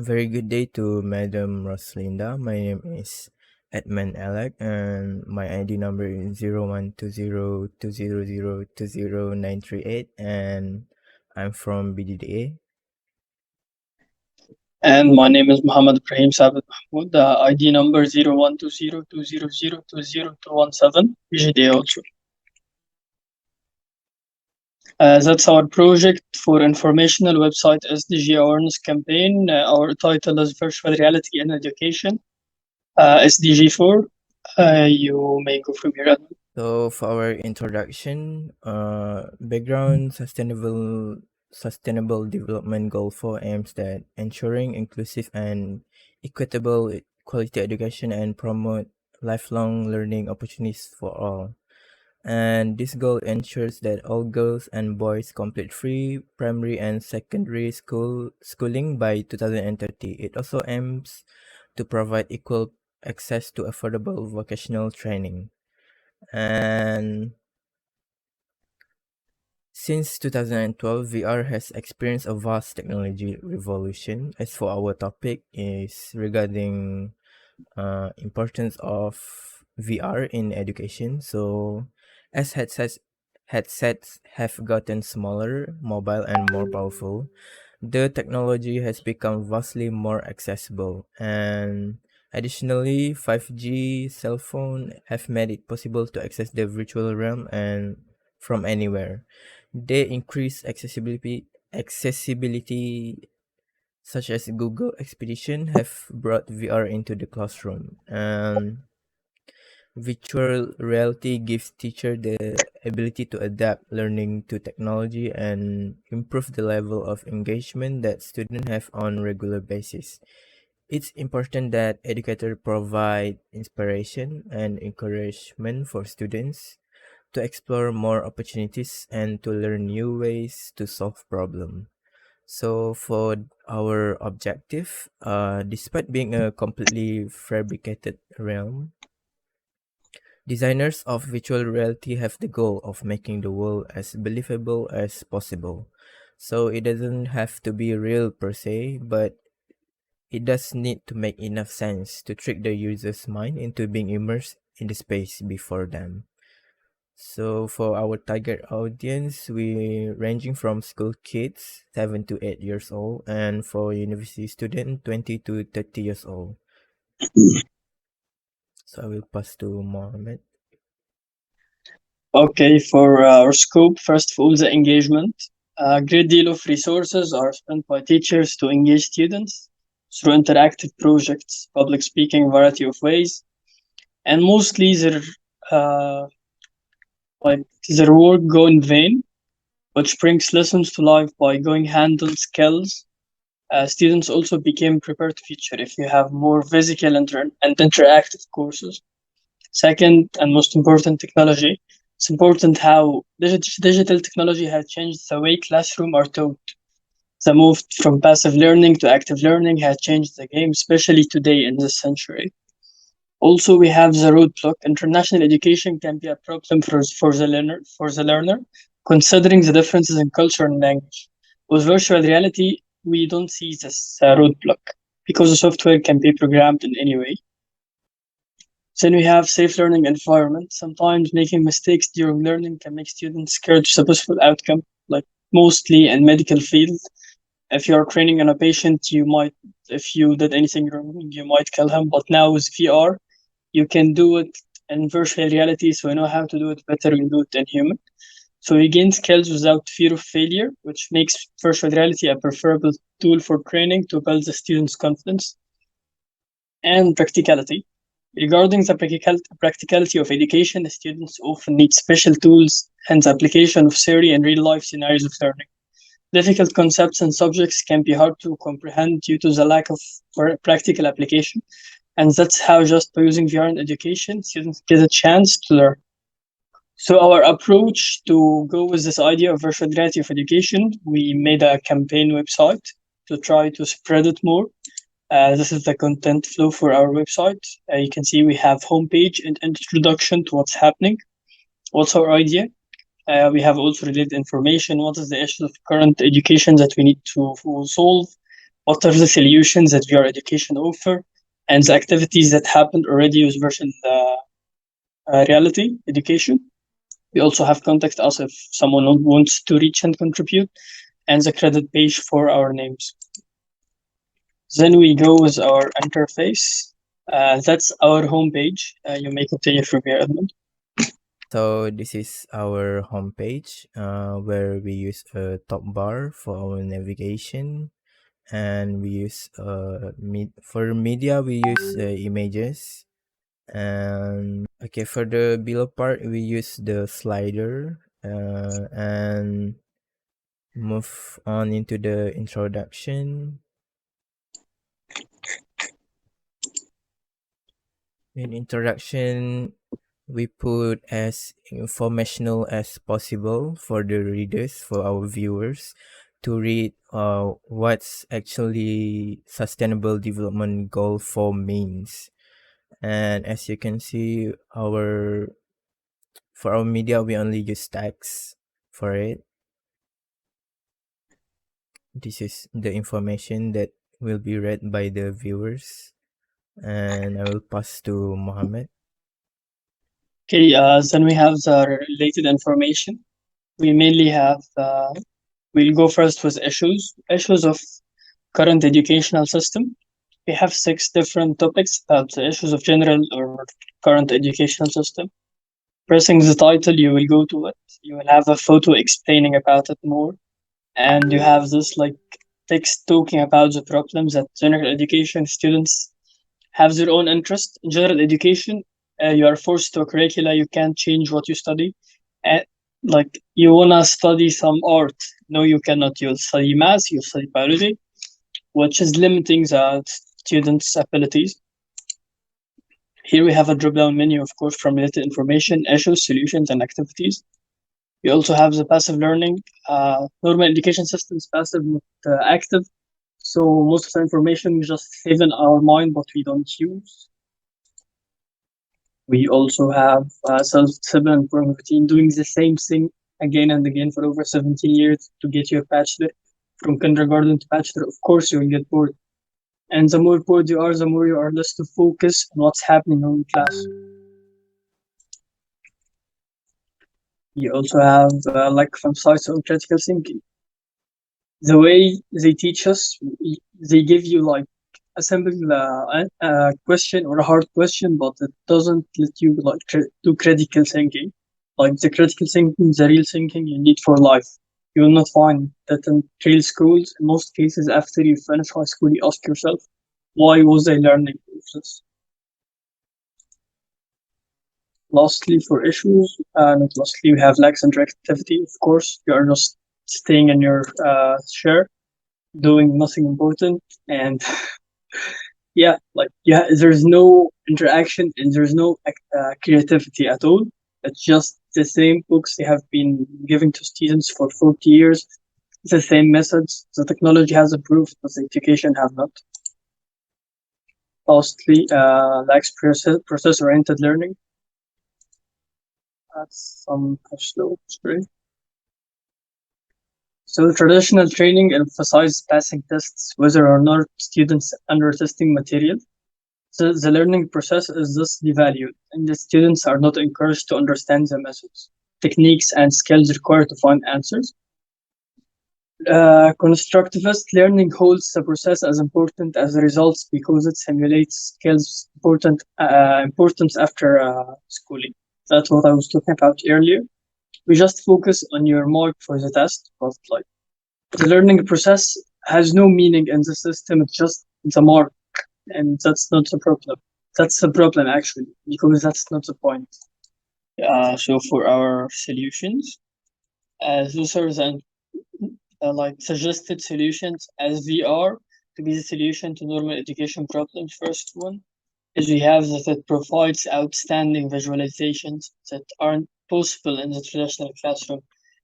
Very good day to Madam Roslinda. My name is Edmondalek and my ID number is 012020020938 and I'm from BDDA. And my name is Mohamedibrahim Sabit Mahmoud. The ID number 012020020217. BGDA also. That's our project for informational website SDG awareness campaign. Our title is Virtual Reality in Education, SDG4. You may go from here. So for our introduction, background sustainable development goal 4 aims at ensuring inclusive and equitable quality education and promote lifelong learning opportunities for all. And this goal ensures that all girls and boys complete free primary and secondary schooling by 2030. It also aims to provide equal access to affordable vocational training. And since 2012, VR has experienced a vast technology revolution. As for our topic is regarding importance of VR in education. So as headsets have gotten smaller, mobile and more powerful, the technology has become vastly more accessible, and additionally 5G cell phone have made it possible to access the virtual realm and from anywhere. They increase accessibility such as Google Expedition have brought VR into the classroom, and virtual reality gives teacher the ability to adapt learning to technology and improve the level of engagement that students have on regular basis. It's important that educators provide inspiration and encouragement for students to explore more opportunities and to learn new ways to solve problems. So for our objective, despite being a completely fabricated realm, designers of virtual reality have the goal of making the world as believable as possible. So it doesn't have to be real per se, but it does need to make enough sense to trick the user's mind into being immersed in the space before them. So for our target audience, we ranging from school kids 7 to 8 years old, and for university student 20 to 30 years old. So I will pass to Mohammed. Okay, for our scope, first of all, the engagement. A great deal of resources are spent by teachers to engage students through interactive projects, public speaking, variety of ways, and mostly uh, their work go in vain, which brings lessons to life by going hand-on skills. Students also became prepared to feature if you have more physical and interactive courses. Second, and most important, technology. It's important how digital technology has changed the way classrooms are taught. The move from passive learning to active learning has changed the game, especially today in this century. Also, we have the roadblock. International education can be a problem for the learner, considering the differences in culture and language. With virtual reality, we don't see this roadblock because the software can be programmed in any way. Then we have safe learning environment. Sometimes making mistakes during learning can make students scared to successful outcome, like mostly in medical field. If you are training on a patient, if you did anything wrong, you might kill him. But now with VR, you can do it in virtual reality, so you know how to do it better and do it in human. So you gain skills without fear of failure, which makes virtual reality a preferable tool for training to build the student's confidence. And practicality. Regarding the practicality of education, students often need special tools and the application of theory in real-life scenarios of learning. Difficult concepts and subjects can be hard to comprehend due to the lack of practical application. And that's how just by using VR in education, students get a chance to learn. So our approach to go with this idea of virtual reality of education, we made a campaign website to try to spread it more. This is the content flow for our website. You can see we have homepage and introduction to what's happening. What's our idea? We have also related information. What is the issue of current education that we need to solve? what are the solutions that VR education offer, and the activities that happened already with version reality education. We also have contact us if someone wants to reach and contribute, and the credit page for our names. Then we go with our interface. That's our homepage. You may continue from here, Edmund. So this is our homepage where we use a top bar for our navigation, and we use for media we use images, and okay, for the below part we use the slider, and move on into the introduction. In introduction, we put as informational as possible for the readers, for our viewers, to read what's actually sustainable development goal 4 means. And as you can see, for our media we only use text for it. This is the information that will be read by the viewers, and I will pass to Mohammed. Okay, then we have the related information. We mainly have, we'll go first with issues of current educational system. We have 6 different topics about the issues of general or current educational system. Pressing the title, you will go to it. You will have a photo explaining about it more. And you have this like text talking about the problems that general education students have their own interest. In general education, you are forced to a curricula. You can't change what you study. And like you wanna study some art, no, you cannot. You'll study math, you'll study biology, which is limiting the students' abilities. Here we have a drop-down menu, of course, from related information, issues, solutions, and activities. We also have the passive learning. Normal education system is passive, not active. So most of the information we just save in our mind, but we don't use. We also have self-discipline and program routine, doing the same thing again and again for over 17 years to get your bachelor. From kindergarten to bachelor, of course, you will get bored. And the more bored you are, the more you are less to focus on what's happening in class. You also have lack of emphasis on critical thinking. The way they teach us, they give you like a simple question or a hard question, but it doesn't let you like do critical thinking. Like the critical thinking, the real thinking you need for life. You will not find that in real schools. In most cases, after you finish high school, you ask yourself, why was I learning this? Lastly, for issues, not lastly, we have lacks interactivity. Of course, you are just staying in your chair, doing nothing important, and yeah, like yeah, there's no interaction and there's no creativity at all. It's just the same books they have been giving to students for 40 years, the same methods. The technology has improved, but the education have not. Lastly, lacks process-oriented learning. That's some slow screen. So traditional training emphasizes passing tests, whether or not students under testing material. So the learning process is thus devalued, and the students are not encouraged to understand the methods, techniques, and skills required to find answers. Constructivist learning holds the process as important as the results because it simulates skills importance after schooling. That's what I was talking about earlier. We just focus on your mark for the test, but like the learning process has no meaning in the system. It's just the mark, and that's not the problem. That's the problem actually, because that's not the point. So for our solutions, those are the like suggested solutions as VR to be the solution to normal education problems. First one is we have that it provides outstanding visualizations that aren't possible in the traditional classroom.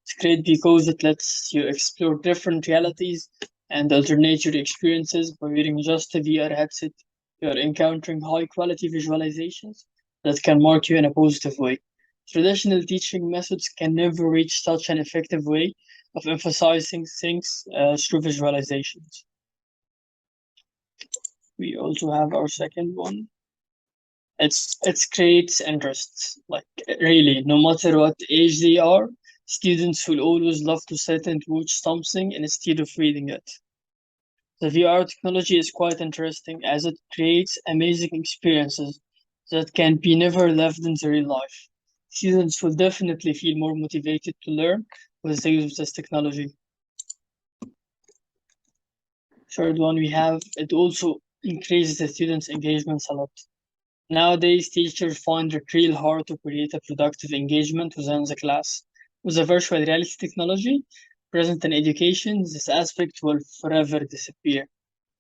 It's great because it lets you explore different realities and alternate your experiences by wearing just a VR headset. You're encountering high quality visualizations that can mark you in a positive way. Traditional teaching methods can never reach such an effective way of emphasizing things through visualizations. We also have our second one. It creates interest. Like really, no matter what age they are, students will always love to sit and watch something instead of reading it. The VR technology is quite interesting as it creates amazing experiences that can be never lived in the real life. Students will definitely feel more motivated to learn with the use of this technology. Third one we have, it also increases the students' engagements a lot. Nowadays, teachers find it real hard to create a productive engagement within the class. With the virtual reality technology present in education, this aspect will forever disappear,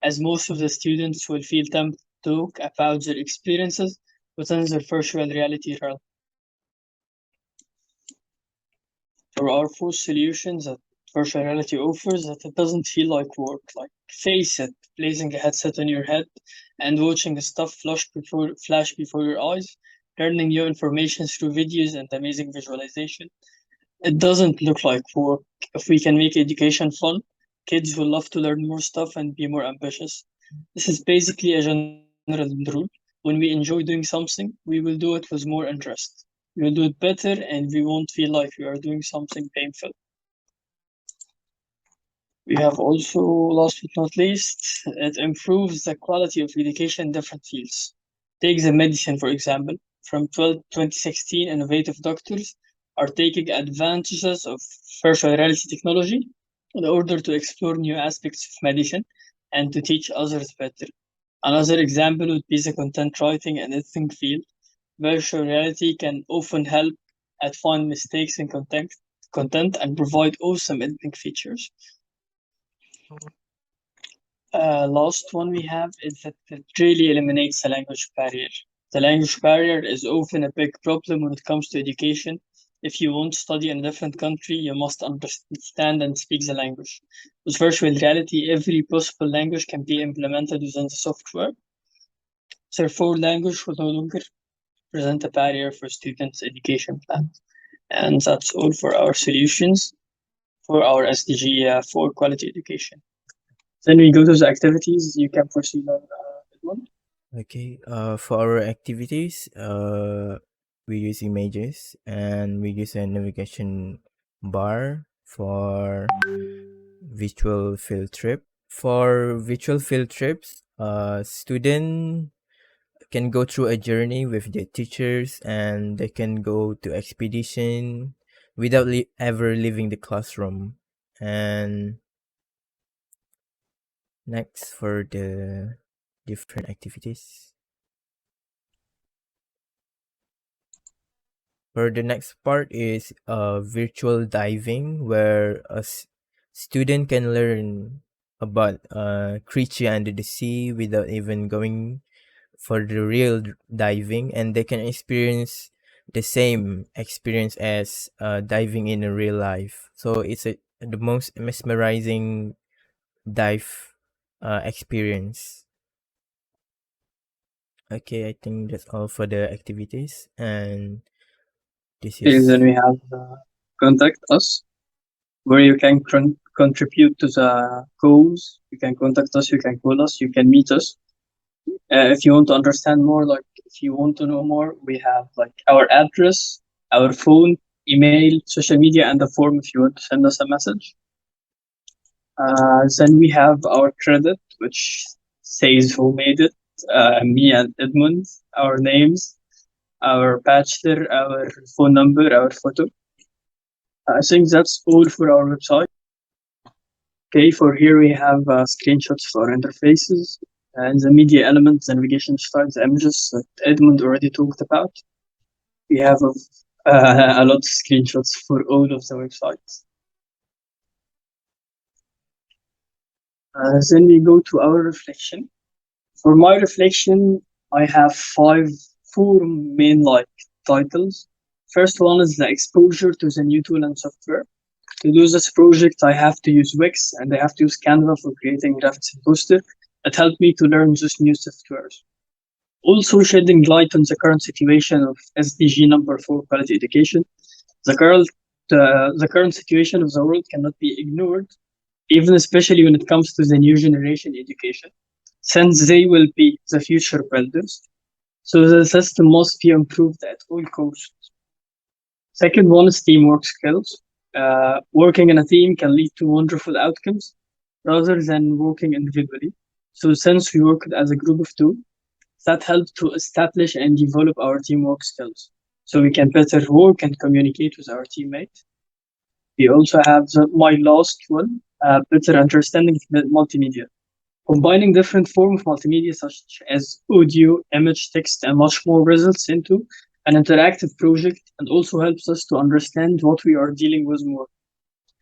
as most of the students will feel tempted to talk about their experiences within the virtual reality realm. There are four solutions that virtual reality offers that it doesn't feel like work. Like face it, placing a headset on your head and watching stuff flash before your eyes, learning new information through videos and amazing visualization. It doesn't look like work. If we can make education fun, kids will love to learn more stuff and be more ambitious. This is basically a general rule. When we enjoy doing something, we will do it with more interest. We will do it better and we won't feel like we are doing something painful. We have also, last but not least, it improves the quality of education in different fields. Take the medicine, for example. From 2016, innovative doctors are taking advantages of virtual reality technology in order to explore new aspects of medicine and to teach others better. Another example would be the content writing and editing field. Virtual reality can often help at find mistakes in content and provide awesome editing features. Last one we have is that it really eliminates the language barrier. The language barrier is often a big problem when it comes to education. If you want to study in a different country, you must understand and speak the language. With virtual reality, every possible language can be implemented within the software. Therefore, language will no longer present a barrier for students' education plans. And that's all for our solutions for our SDG for quality education. Then we go to the activities. You can proceed on that one. Okay, for our activities, we use images and we use a navigation bar for virtual field trip. For virtual field trips, student can go through a journey with their teachers and they can go to expedition without ever leaving the classroom. And next for the different activities. For the next part is virtual diving, where student can learn about creature under the sea without even going for the real diving, and they can experience the same experience as diving in a real life. So it's the most mesmerizing dive experience. Okay, I think that's all for the activities, and this Okay, then is we have contact us, where you can contribute to the cause. You can contact us, you can call us, you can meet us. If you want to understand more, like if you want to know more, we have like our address, our phone, email, social media, and the form if you want to send us a message. Then we have our credit, which says who made it. Me and Edmund, our names, our bachelor, our phone number, our photo. I think that's all for our website. Okay, for here we have screenshots for interfaces and the media elements, the navigation styles, the images that Edmund already talked about. We have a lot of screenshots for all of the websites. Then we go to our reflection. For my reflection, I have four main like titles. First one is the exposure to the new tool and software. To do this project, I have to use Wix and I have to use Canva for creating graphics and poster. It helped me to learn those new softwares. Also, shedding light on the current situation of SDG number 4 quality education. The current situation of the world cannot be ignored, even especially when it comes to the new generation education. since they will be the future builders. So the system must be improved at all costs. Second one is teamwork skills. Working in a team can lead to wonderful outcomes rather than working individually. So since we worked as a group of two, that helped to establish and develop our teamwork skills. So we can better work and communicate with our teammates. We also have my last one, better understanding of multimedia. Combining different forms of multimedia such as audio, image, text, and much more results into an interactive project and also helps us to understand what we are dealing with more.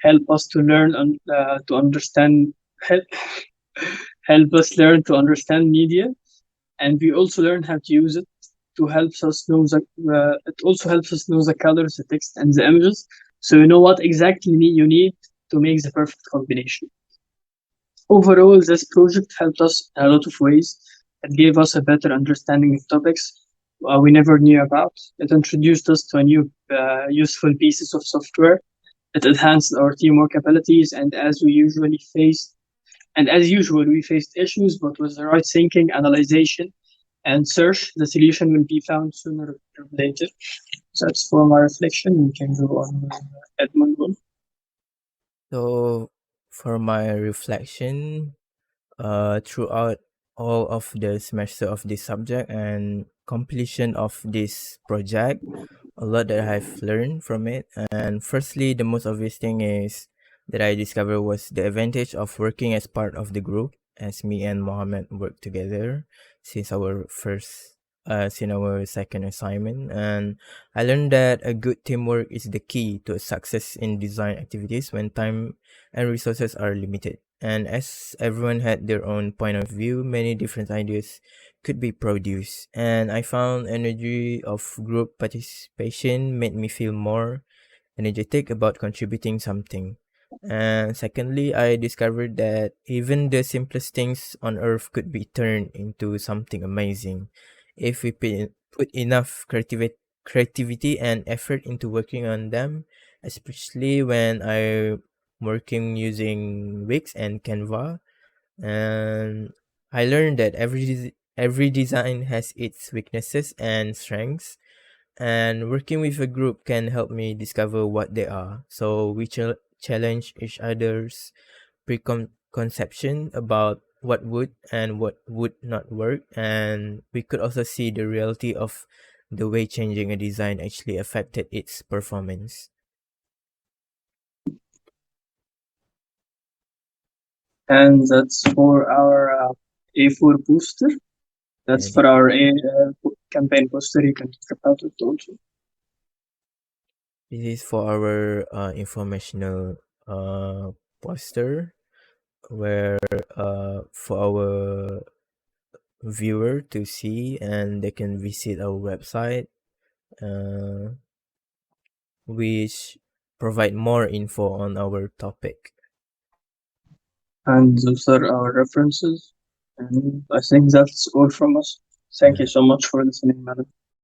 Help us to learn and to understand help, help us learn to understand media, and we also learn how to use it to help us know the it also helps us know the colors, the text, and the images, so you know what exactly you need to make the perfect combination. Overall, this project helped us in a lot of ways. It gave us a better understanding of topics we never knew about. It introduced us to a new useful pieces of software. It enhanced our teamwork abilities, and as usual, we faced issues, but with the right thinking, analyzation, and search, the solution will be found sooner or later. That's for my reflection. We can go on with Edmund. So, for my reflection, throughout all of the semester of this subject and completion of this project, a lot that I've learned from it. And firstly, the most obvious thing is that I discovered was the advantage of working as part of the group, as me and Mohammed work together since our second assignment. And I learned that a good teamwork is the key to success in design activities when time and resources are limited. And as everyone had their own point of view, many different ideas could be produced. And I found energy of group participation made me feel more energetic about contributing something. And secondly, I discovered that even the simplest things on earth could be turned into something amazing if we put enough creativity and effort into working on them, especially when I'm working using Wix and Canva. And I learned that every design has its weaknesses and strengths, and working with a group can help me discover what they are. So we challenge each other's preconception about what would and what would not work, and we could also see the reality of the way changing a design actually affected its performance. And that's for our A4 booster. That's And for our campaign poster. You can check out it also. this is for our informational poster where for our viewer to see, and they can visit our website, uh, which provide more info on our topic. And those are our references. And I think that's all from us. Thank you Yeah. so much for listening, madam.